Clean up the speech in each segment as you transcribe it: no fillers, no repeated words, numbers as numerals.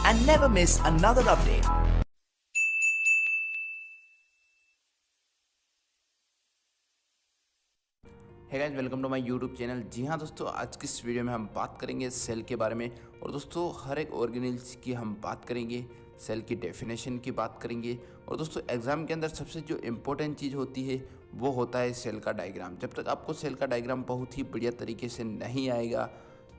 and never miss another update. Hey guys, welcome to my YouTube channel. जी हाँ दोस्तों, आज की इस वीडियो में हम बात करेंगे सेल के बारे में। और दोस्तों हर एक ऑर्गेनेल्स की हम बात करेंगे, सेल की डेफिनेशन की बात करेंगे। और दोस्तों एग्जाम के अंदर सबसे जो इम्पोर्टेंट चीज़ होती है वो होता है सेल का डायग्राम। जब तक आपको सेल का डायग्राम बहुत ही बढ़िया तरीके से नहीं आएगा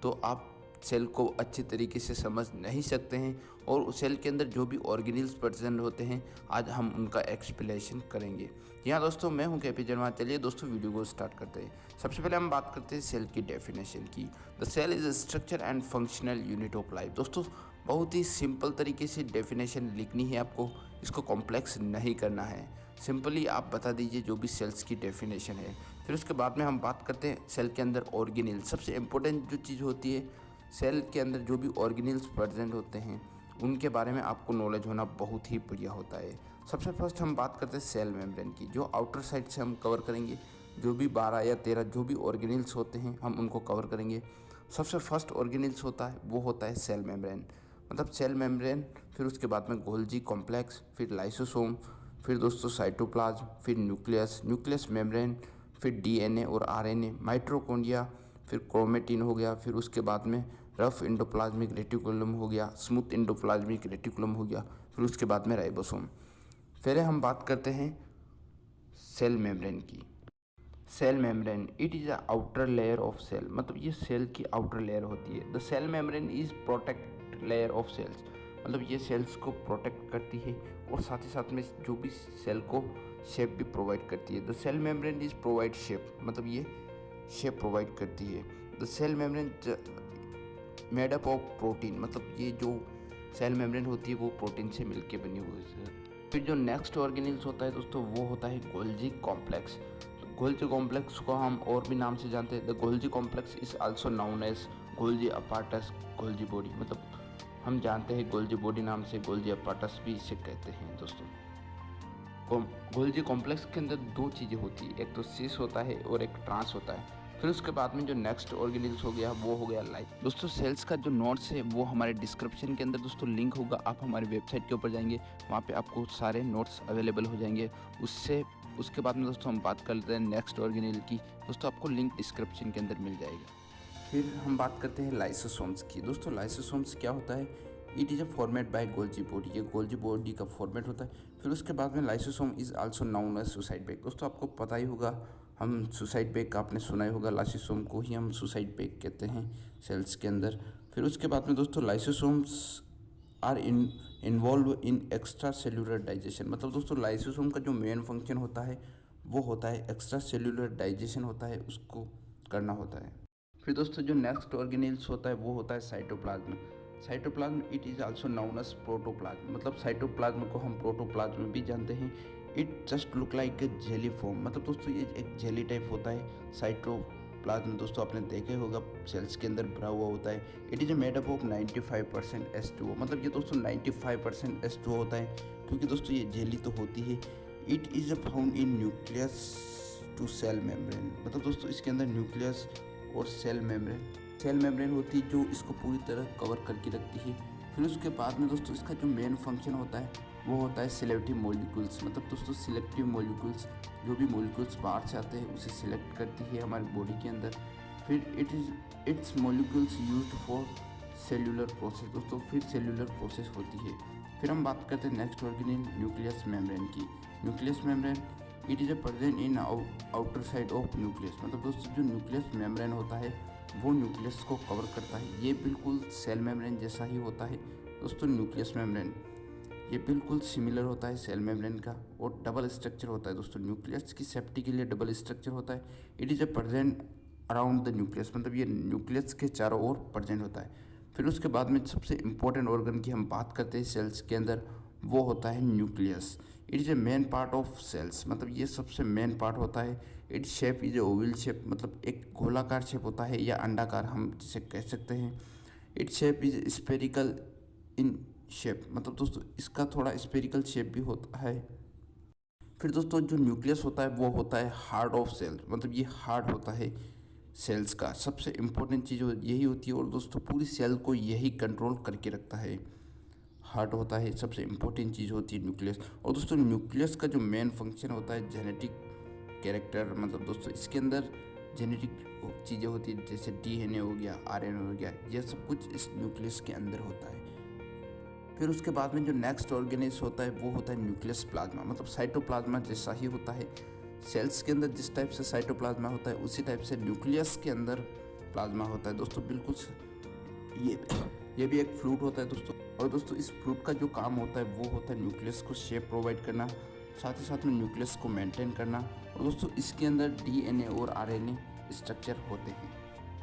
तो आप सेल को अच्छे तरीके से समझ नहीं सकते हैं। और सेल के अंदर जो भी ऑर्गेनेल्स प्रेजेंट होते हैं आज हम उनका एक्सप्लेनेशन करेंगे। यहाँ दोस्तों मैं हूँ केपी जर्मा। चलिए दोस्तों वीडियो को स्टार्ट करते हैं। सबसे पहले हम बात करते हैं सेल की डेफिनेशन की। The cell is a structure and functional unit of life. दोस्तों बहुत ही सिंपल तरीके से डेफिनेशन लिखनी है आपको, इसको कॉम्प्लेक्स नहीं करना है। सिंपली आप बता दीजिए जो भी सेल्स की डेफिनेशन है। फिर उसके बाद में हम बात करते हैं सेल के अंदर ऑर्गेनेल। सबसे इम्पोर्टेंट जो चीज़ होती है, सेल के अंदर जो भी ऑर्गेनेल्स प्रेजेंट होते हैं उनके बारे में आपको नॉलेज होना बहुत ही बढ़िया होता है। सबसे फर्स्ट हम बात करते हैं सेल मेम्ब्रेन की, जो आउटर साइड से हम कवर करेंगे। जो भी 12 या 13 जो भी ऑर्गेनेल्स होते हैं हम उनको कवर करेंगे। सबसे फर्स्ट ऑर्गेनेल्स होता है वो होता है सेल मेम्ब्रेन, मतलब सेल मेम्ब्रेन। फिर उसके बाद में गोल्जी कॉम्प्लेक्स, फिर लाइसोसोम, फिर दोस्तों साइटोप्लाज्म, फिर न्यूक्लियस मेम्ब्रेन, फिर डीएनए और आरएनए, माइटोकॉन्ड्रिया, फिर क्रोमेटिन हो गया। फिर उसके बाद में रफ इंडोप्लाज्मिक रेटिकुलम हो गया, स्मूथ इंडोप्लाज्मिक रेटिकुलम हो गया। फिर उसके बाद में राइबोसोम। फिर हम बात करते हैं सेल मेम्ब्रेन की। Cell membrane it is a outer layer of cell, मतलब ये सेल की आउटर लेयर होती है। The cell membrane is protect layer of cells, मतलब ये सेल्स को प्रोटेक्ट करती है और साथ ही साथ में जो भी सेल को शेप भी प्रोवाइड करती है। The cell membrane is provide shape, मतलब ये शेप प्रोवाइड करती है। The cell membrane made up of protein, मतलब ये जो सेल मेम्ब्रेन होती है वो प्रोटीन से मिलके बनी हुई है। फिर जो नेक्स्ट ऑर्गेनेल्स होता है दोस्तों वो होता है गोल्जी कॉम्प्लेक्स। गोल्जी कॉम्प्लेक्स को हम और भी नाम से जानते हैं। The Golgi complex is also known as Golgi apparatus Golgi body, मतलब हम जानते हैं गोल्जी बॉडी नाम से, गोल्जी अपार्टस भी इसे कहते हैं दोस्तों। गोल्जी कॉम्प्लेक्स के अंदर दो चीज़ें होती है, एक तो सिस होता है और एक ट्रांस होता है। फिर उसके बाद में जो नेक्स्ट ऑर्गेनेल्स हो गया वो हो गया लाइफ। दोस्तों सेल्स का जो नोट्स है वो हमारे डिस्क्रिप्शन के अंदर दोस्तों लिंक होगा, आप हमारी वेबसाइट के ऊपर जाएंगे, वहाँ पे आपको सारे नोट्स अवेलेबल हो जाएंगे। उसके बाद में दोस्तों हम बात कर लेते हैं नेक्स्ट ऑर्गेनेल की। दोस्तों आपको लिंक डिस्क्रिप्शन के अंदर मिल जाएगा। फिर हम बात करते हैं लाइसोसोम्स की। दोस्तों लाइसोसोम्स क्या होता है? It is a format by Golgi body, ये गोल्जी बॉडी का फॉर्मेट होता है। फिर उसके बाद में lysosome is also known as suicide bag. दोस्तों आपको पता ही होगा, हम सुसाइड बैग आपने सुना ही होगा, लाइसोसोम को ही हम सुसाइड बैग कहते हैं सेल्स के अंदर। फिर उसके बाद में दोस्तों lysosomes are involve in extra cellular digestion, मतलब दोस्तों लाइसोसोम का जो मेन फंक्शन होता है वो होता है एक्स्ट्रा सेल्यूलर डाइजेशन होता है, उसको करना होता है। फिर दोस्तों जो नेक्स्ट ऑर्गेनेल्स होता है वो होता है cytoplasm. Cytoplasm it is also known as protoplasm, मतलब साइटोप्लाज्म को हम प्रोटोप्लाज्म भी जानते हैं। It just look like a jelly form, मतलब दोस्तों ये एक जेली टाइप होता है। साइटोप्लाज्म दोस्तों आपने देखे होगा सेल्स के अंदर भरा हुआ होता है। It is made up of 95% H2O, मतलब ये दोस्तों 95% H2O होता है, क्योंकि दोस्तों ये जेली तो होती है। It is found in nucleus to cell membrane, मतलब दोस्तों इसके अंदर न्यूक्लियस और सेल मेम्ब्रेन होती है जो इसको पूरी तरह कवर करके रखती है। फिर उसके बाद में दोस्तों इसका जो मेन फंक्शन होता है वो होता है सिलेक्टिव मॉलिक्यूल्स, मतलब दोस्तों सिलेक्टिव मॉलिक्यूल्स जो भी मॉलिक्यूल्स बाहर से आते हैं उसे सिलेक्ट करती है हमारी बॉडी के अंदर। फिर it's molecules used for cellular process, दोस्तों फिर सेल्यूलर प्रोसेस होती है। फिर हम बात करते हैं नेक्स्ट ऑर्गेनेल न्यूक्लियस मेम्ब्रेन की। Nucleus membrane it is A present in outer side of nucleus, मतलब दोस्तों जो न्यूक्लियस मेम्ब्रेन होता है वो न्यूक्लियस को कवर करता है। ये बिल्कुल सेल मेम्ब्रेन जैसा ही होता है दोस्तों। न्यूक्लियस मेम्ब्रेन ये बिल्कुल सिमिलर होता है सेल मेम्ब्रेन का और डबल स्ट्रक्चर होता है दोस्तों। न्यूक्लियस की सेफ्टी के लिए डबल स्ट्रक्चर होता है। It is A present around the nucleus, मतलब ये न्यूक्लियस के चारों ओर प्रेजेंट होता है। फिर उसके बाद में सबसे इम्पोर्टेंट ऑर्गन की हम बात करते हैं सेल्स के अंदर, वो होता है nucleus. It is a main part of cells, मतलब ये सबसे मेन पार्ट होता है। It shape is a oval shape, मतलब एक गोलाकार शेप होता है या अंडाकार हम जिसे कह सकते हैं। It shape is spherical in shape, मतलब दोस्तों इसका थोड़ा स्पेरिकल शेप भी होता है। फिर दोस्तों जो न्यूक्लियस होता है वो होता है हार्ट ऑफ सेल, मतलब ये हार्ट होता है सेल्स का। सबसे इम्पोर्टेंट चीज़ यही होती है और दोस्तों पूरी सेल को यही कंट्रोल करके रखता है। हार्ट होता है, सबसे इम्पोर्टेंट चीज़ होती है न्यूक्लियस। और दोस्तों न्यूक्लियस का जो मेन फंक्शन होता है जेनेटिक कैरेक्टर, मतलब दोस्तों इसके अंदर जेनेटिक चीज़ें होती है, जैसे डीएनए हो गया, आरएनए हो गया, यह सब कुछ इस न्यूक्लियस के अंदर होता है। फिर उसके बाद में जो नेक्स्ट ऑर्गेनेज होता है वो होता है न्यूक्लियस प्लाज्मा, मतलब साइटोप्लाज्मा जैसा ही होता है। सेल्स के अंदर जिस टाइप से साइटोप्लाज्मा होता है उसी टाइप से न्यूक्लियस के अंदर प्लाज्मा होता है दोस्तों, बिल्कुल ये भी एक फ्लूइड होता है दोस्तों। और दोस्तों इस फ्लूइड का जो काम होता है वो होता है न्यूक्लियस को शेप प्रोवाइड करना, साथ ही साथ में न्यूक्लियस को मेंटेन करना। और दोस्तों इसके अंदर डीएनए और आरएनए स्ट्रक्चर होते हैं।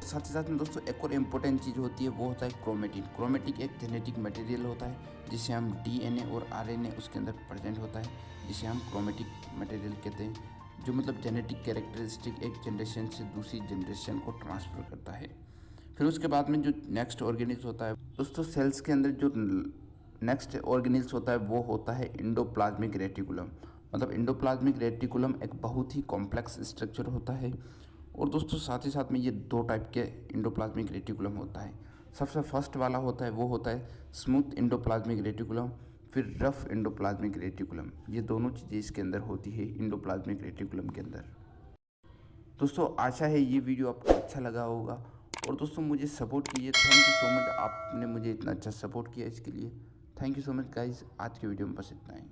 साथ ही साथ में दोस्तों एक और इम्पोर्टेंट चीज़ होती है वो होता है क्रोमेटिन। क्रोमेटिन एक जेनेटिक मटेरियल होता है जिसे हम डीएनए और आरएनए उसके अंदर प्रेजेंट होता है, जिसे हम क्रोमेटिक मटेरियल कहते हैं, जो मतलब जेनेटिक कैरेक्टरिस्टिक एक जनरेशन से दूसरी जनरेशन को ट्रांसफ़र करता है। फिर उसके बाद में जो नेक्स्ट ऑर्गेनिल्स होता है दोस्तों, सेल्स के अंदर जो नेक्स्ट ऑर्गेनिल्स होता है वो होता है एंडोप्लाज्मिक रेटिकुलम। मतलब एंडोप्लाज्मिक रेटिकुलम एक बहुत ही कॉम्प्लेक्स स्ट्रक्चर होता है। और दोस्तों साथ ही साथ में ये दो टाइप के एंडोप्लाज्मिक रेटिकुलम होता है। सबसे फर्स्ट वाला होता है वो होता है स्मूथ एंडोप्लाज्मिक रेटिकुलम, फिर रफ एंडोप्लाज्मिक रेटिकुलम। ये दोनों चीज़ें इसके अंदर होती है एंडोप्लाज्मिक रेटिकुलम के अंदर। दोस्तों आशा है ये वीडियो आपको अच्छा लगा होगा, और दोस्तों मुझे सपोर्ट कीजिए। थैंक यू सो मच, आपने मुझे इतना अच्छा सपोर्ट किया, इसके लिए thank you so much guys. आज के वीडियो में बस इतना ही।